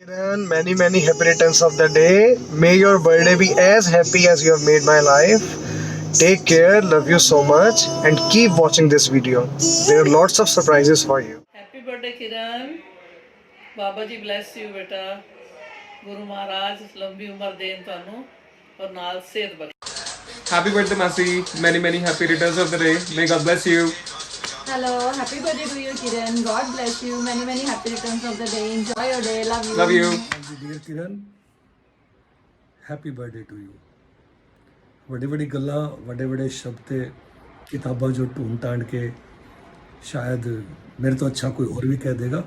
Kiran, many happy returns of the day. May your birthday be as happy as you have made my life. Take care, love you so much, and keep watching this video. There are lots of surprises for you. Happy birthday Kiran Baba ji bless you बेटा गुरु महाराज लंबी उम्र then ਤੁਹਾਨੂੰ और नाल सेहत बख्श Happy birthday, Masi. Many happy returns of the day. May God bless you. Hello, happy birthday to you, Kiran. God bless you. Many happy returns of the day. Enjoy your day. Love you. Love you. Dear Kiran happy birthday to you ਵੱਡੀ ਵੱਡੀ ਗੱਲਾਂ ਵੱਡੇ ਸ਼ਬਦ ਤੇ ਕਿਤਾਬਾਂ ਜੋ ਢੂੰਡ ਟਾਂਡ ਕੇ ਸ਼ਾਇਦ ਮੇਰੇ ਤੋਂ ਅੱਛਾ ਕੋਈ ਹੋਰ ਵੀ ਕਹਿ ਦੇਗਾ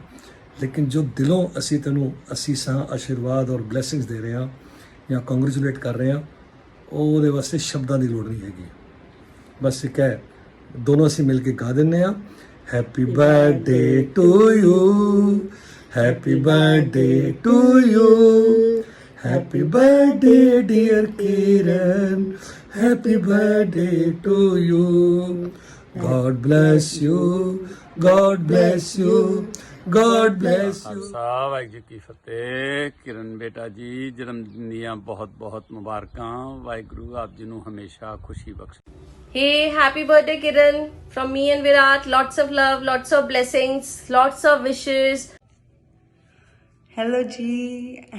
ਲੇਕਿਨ ਜੋ ਦਿਲੋਂ ਅਸੀਂ ਤੈਨੂੰ ਅਸੀਸਾਂ ਆਸ਼ੀਰਵਾਦ ਔਰ ਬਲੇਸਿੰਗਸ ਦੇ ਰਹੇ ਹਾਂ ਜਾਂ ਕੰਗ੍ਰੈਚੁਲੇਟ ਕਰ ਰਹੇ ਹਾਂ ਉਹਦੇ ਵਾਸਤੇ ਸ਼ਬਦਾਂ ਦੀ ਲੋੜ ਨਹੀਂ ਹੈਗੀ ਬਸ ਇੱਕ ਹੈ ਦੋਨੋਂ ਅਸੀਂ ਮਿਲ ਕੇ ਗਾ ਦਿੰਦੇ ਹਾਂ happy birthday to you happy birthday to you Happy birthday, dear Kiran. Happy birthday to you. God bless you. God bless you. God bless you. Khalsa Waheguru ji ਕੀ ਫਤਿਹ ਕਿਰਨ ਬੇਟਾ ਜੀ ਜਨਮ ਦਿਨ ਦੀਆਂ ਬਹੁਤ ਮੁਬਾਰਕਾਂ ਵਾਹਿਗੁਰੂ ਆਪ ਜੀ ਨੂੰ ਹਮੇਸ਼ਾ ਖੁਸ਼ੀ ਬਖਸ਼ੇ Hey, happy birthday, Kiran. From me and Virat, lots of love, lots of blessings, lots of wishes. Hello G,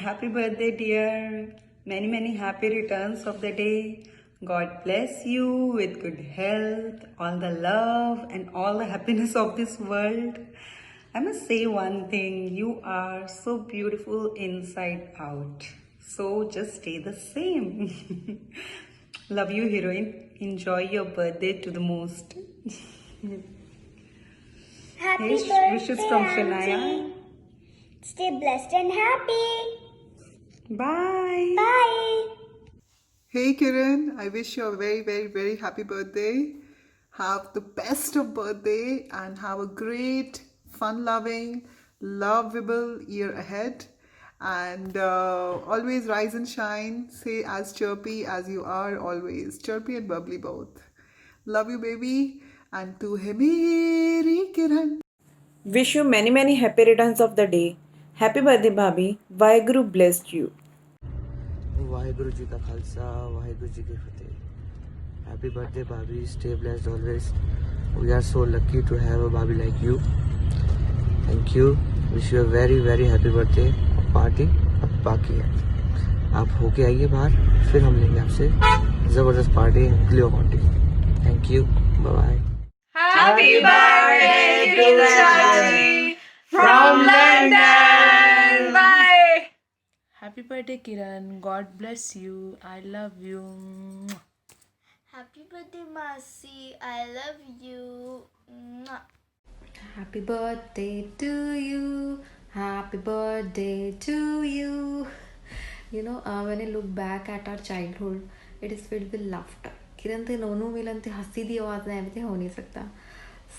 happy birthday dear. Many happy returns of the day. God bless you with good health, all the love and all the happiness of this world. I must say one thing, you are so beautiful inside out. So just stay the same. Love you heroine. Enjoy your birthday to the most. Happy birthday, wishes from Shania. Stay blessed and happy. Bye. Bye. Hey Kiran, I wish you a very happy birthday. Have the best of birthday and have a great, fun-loving, lovable year ahead. And always rise and shine. Stay as chirpy as you are always. Chirpy and bubbly both. Love you baby. And tu hai meri Kiran. Wish you many happy returns of the day. Happy birthday, Bhabhi. Vaheguru blessed you. Waheguru ji का खालसा वाहिगुरु जी की फतेह happy birthday bhabhi stay blessed always we are so lucky to have a bhabhi like you thank you wish you a very happy birthday party अब बाकी है आप होके आइए बाहर फिर हम लेंगे आपसे ज़बरदस्त पार्टी ग्लियो party thank you bye bye Happy birthday Kiran from London. Bye. Happy birthday, Kiran. God bless you. I love you. Happy birthday, Masi. I love you. Mwah. Happy birthday to you. Happy birthday to you. You know, when I look back at our childhood, it is filled with laughter. किरण थे नोनू मिलन थे हंसी दी आवाज़ में everything हो नहीं सकता.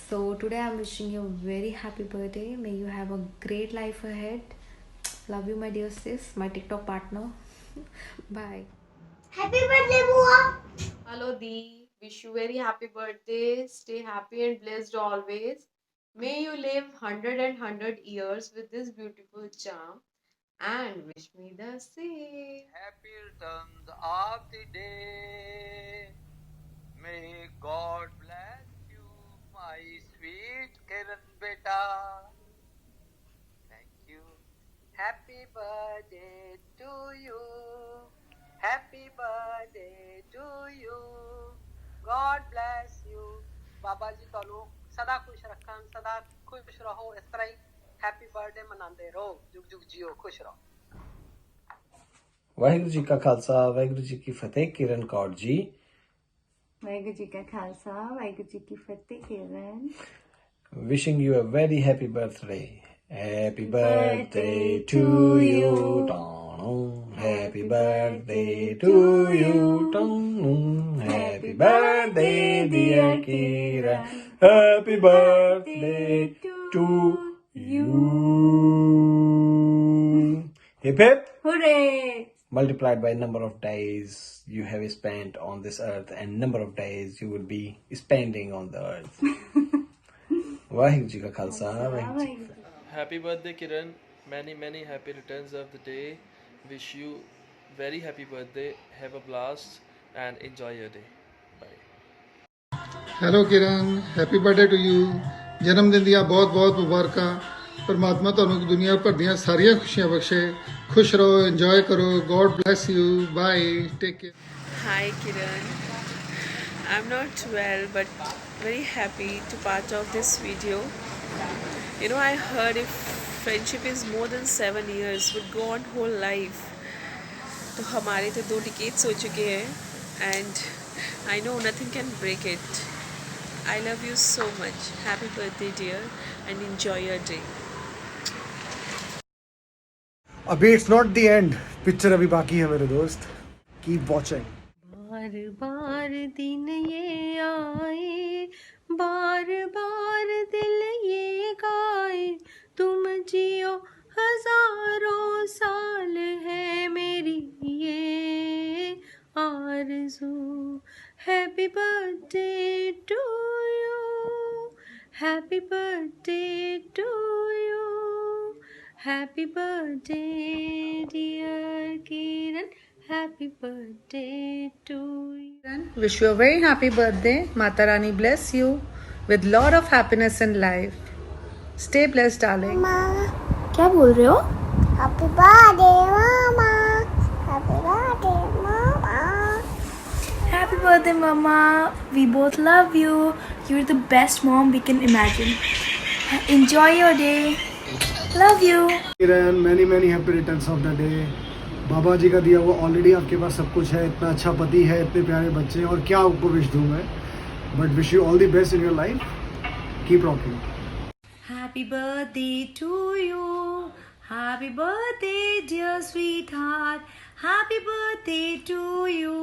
So today I'm wishing you a very happy birthday. May you have a great life ahead. Love you, my dear sis, my TikTok partner. Bye. Happy birthday, Bua. Hello, Dee. Wish you very happy birthday. Stay happy and blessed always. May you live 100 years with this beautiful charm. And wish me the same. Happy returns of the day. May God bless you, my sweet Kiran beta. Thank you. Happy birthday to you. Happy birthday to you. God bless you. बाबा जी ਤੁਹਾਨੂੰ ਸਦਾ ਖੁਸ਼ ਰੱਖਣ ਸਦਾ ਖੁਸ਼ ਰਹੋ ਇਸ ਤਰ੍ਹਾਂ ਹੀ happy birthday मनाते रहो जुग जुग जियो खुश रहो वाहिगुरु जी का खालसा वाहिगुरु जी की फतेह किरण कौर जी वाहिगुरु जी का खालसा वाहिगुरु जी की फतेह Kiran wishing you a very happy birthday happy birthday to you happy birthday to you happy birthday dear Kiran happy birthday to you hip hip hooray multiplied by number of days you have spent on this earth and number of days you will be spending on the earth Waheguru ji का Khalsa Waheguru ji Happy birthday Kiran many happy returns of the day. Wish you very happy birthday. Have a blast and enjoy your day. Bye. Hello Kiran, happy birthday to you. ਜਨਮ ਦਿਨ ਦੀਆਂ ਬਹੁਤ ਬਹੁਤ ਮੁਬਾਰਕਾਂ। ਪਰਮਾਤਮਾ ਤੁਹਾਨੂੰ ਦੁਨੀਆ ਭਰ ਦੀਆਂ ਸਾਰੀਆਂ ਖੁਸ਼ੀਆਂ ਬਖਸ਼ੇ। ਖੁਸ਼ ਰਹੋ, ਇੰਜੋਏ ਕਰੋ। God bless you. Bye, take care. Hi Kiran, I'm not well but very happy to part of this video. You know, I heard if friendship is more than 7 years would go on whole life. तो हमारे तो 2 decades हो चुके हैं and I know nothing can break it. I love you so much. Happy birthday dear and enjoy your day. अभी it's not the end, picture अभी बाकी है मेरे दोस्त। Keep watching. बार बार दिन ये आए, बार बार दिल ये गाए, तुम जियो हजारों साल है मेरी ये आरज़ू। Happy birthday to you, happy birthday to you, happy birthday dear Kiran, happy birthday to you. Wish you a very happy birthday. Mata Rani bless you with lot of happiness in life. Stay blessed, darling. क्या बोल रहे हो? Happy birthday, mama. Happy birthday, mama. Happy birthday, Mama. We both love you. You're the best mom we can imagine. Enjoy your day. Love you. Kiran, many happy returns of the day. बाबा जी का दिया हुआ already आपके पास सब कुछ है। इतना अच्छा पति है, इतने प्यारे बच्चे हैं, और क्या आपको विश दूँ मैं। But wish you all the best in your life. Keep rocking. Happy birthday to you. Happy birthday, dear sweetheart. Happy birthday to you.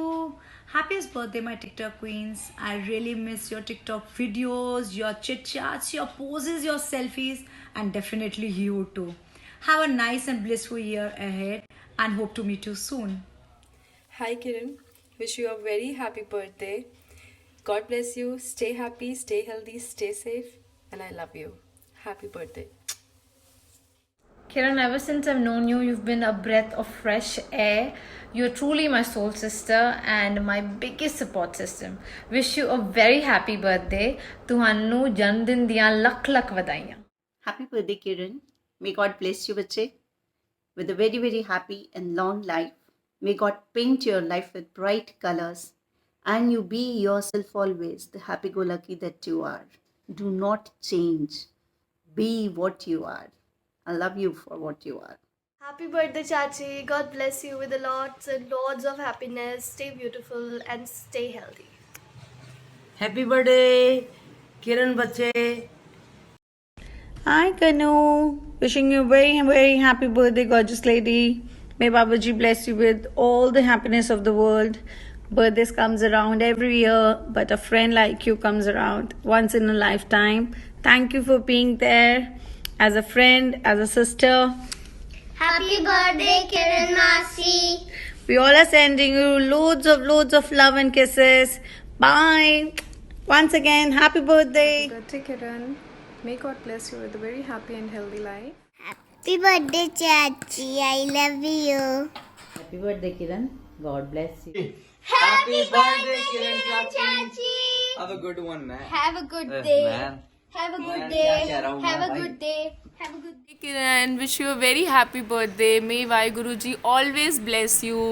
Happiest birthday, my TikTok queens. I really miss your TikTok videos, your chit chats, your poses, your selfies, and definitely you too. Have a nice and blissful year ahead and hope to meet you soon. Hi Kiran, wish you a very happy birthday. God bless you. Stay happy, stay healthy, stay safe, and I love you. Happy birthday. Kiran, ever since I've known you, you've been a breath of fresh air. You're truly my soul sister and my biggest support system. Wish you a very happy birthday. ਤੁਹਾਨੂੰ ਜਨਮ ਦਿਨ ਦੀਆਂ ਲੱਖ ਲੱਖ ਵਧਾਈਆਂ। Happy birthday Kiran. May God bless you bache with a very happy and long life. May God paint your life with bright colors and you be yourself always, the happy-go-lucky that you are. Do not change. Be what you are. I love you for what you are. Happy birthday, Chachi. God bless you with lots and lots of happiness. Stay beautiful and stay healthy. Happy birthday, Kiran bache. Hi Kanu, wishing you a very happy birthday, gorgeous lady. May Babaji bless you with all the happiness of the world. Birthdays comes around every year, but a friend like you comes around once in a lifetime. Thank you for being there as a friend, as a sister. Happy birthday, Kiran Masi. We all are sending you loads of love and kisses. Bye. Once again, happy birthday. Happy birthday, Kiran. May God bless you with a very happy and healthy life. Happy birthday, Chachi. I love you. Happy birthday, Kiran. God bless you. Happy birthday, Kiran Chachi. Have a good one, man. Have a good day. Man. Have a good Man, day. क्या कह रहा हूँ Have मैं a भाई? good day. Have a good day. Kiran, wish you a very happy birthday. May Vaiguruji always bless you.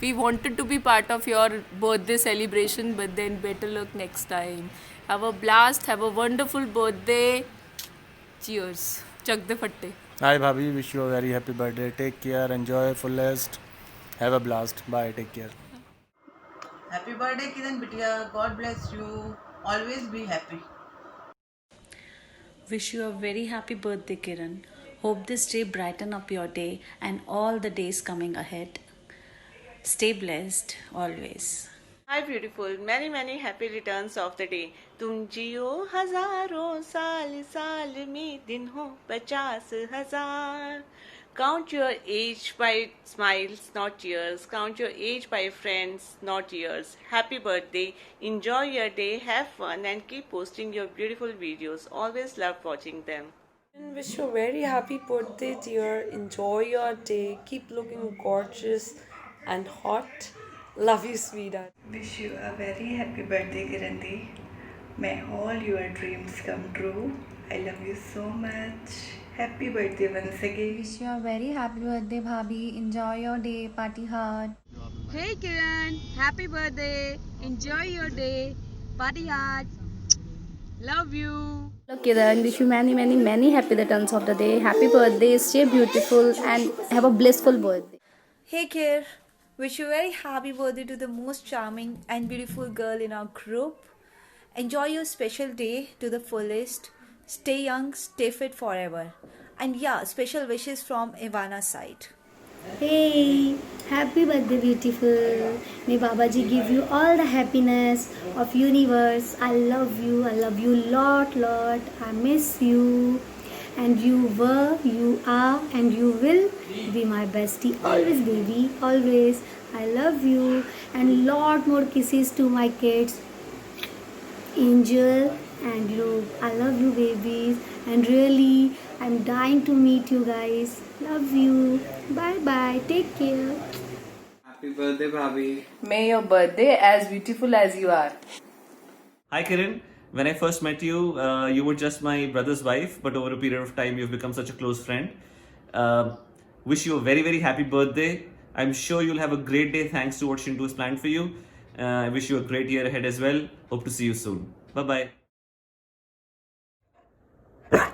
We wanted to be part of your birthday celebration, but then better luck next time. Have a blast. Have a wonderful birthday. Cheers. Chak de fatte. Hi Bhabhi, wish you a very happy birthday. Take care, enjoy fullest. Have a blast. Bye, take care. Happy birthday Kiran Bitia. God bless you. Always be happy. Wish you a very happy birthday, Kiran. Hope this day brighten up your day and all the days coming ahead. Stay blessed always. Hi beautiful, many happy returns of the day. तुम जियो हजारों साल, साल में दिन हो 50,000. Count your age by smiles, not years. Count your age by friends, not years. Happy birthday. Enjoy your day, have fun and keep posting your beautiful videos. Always love watching them. And wish you a very happy birthday, dear. Enjoy your day. Keep looking gorgeous and hot. Love you, sweetheart. Wish you a very happy birthday, Kirandi. May all your dreams come true. I love you so much. Happy birthday once again. Wish you a very happy birthday, Bhabhi. Enjoy your day. Party hard. Hey Kiran, happy birthday. Enjoy your day. Party hard. Love you. Hello Kiran, wish you many happy returns of the day. Happy birthday, stay beautiful and have a blissful birthday. Hey Kir, wish you a very happy birthday to the most charming and beautiful girl in our group. Enjoy your special day to the fullest. Stay young, stay fit forever. And yeah, special wishes from Ivana's side. Hey, happy birthday, beautiful. May Babaji give you all the happiness of universe. I love you lot. I miss you. And you were, you are, and you will be my bestie. Always, baby, always. I love you. And lot more kisses to my kids, Angel and Luke. I love you, babies. And really, I'm dying to meet you guys. Love you. Bye bye. Take care. Happy birthday, Bhabhi. May your birthday as beautiful as you are. Hi Kiran, when I first met you, you were just my brother's wife, but over a period of time you've become such a close friend. Wish you a very happy birthday. I'm sure you'll have a great day thanks to what Shintu has planned for you. I wish you a great year ahead as well. Hope to see you soon. Bye bye.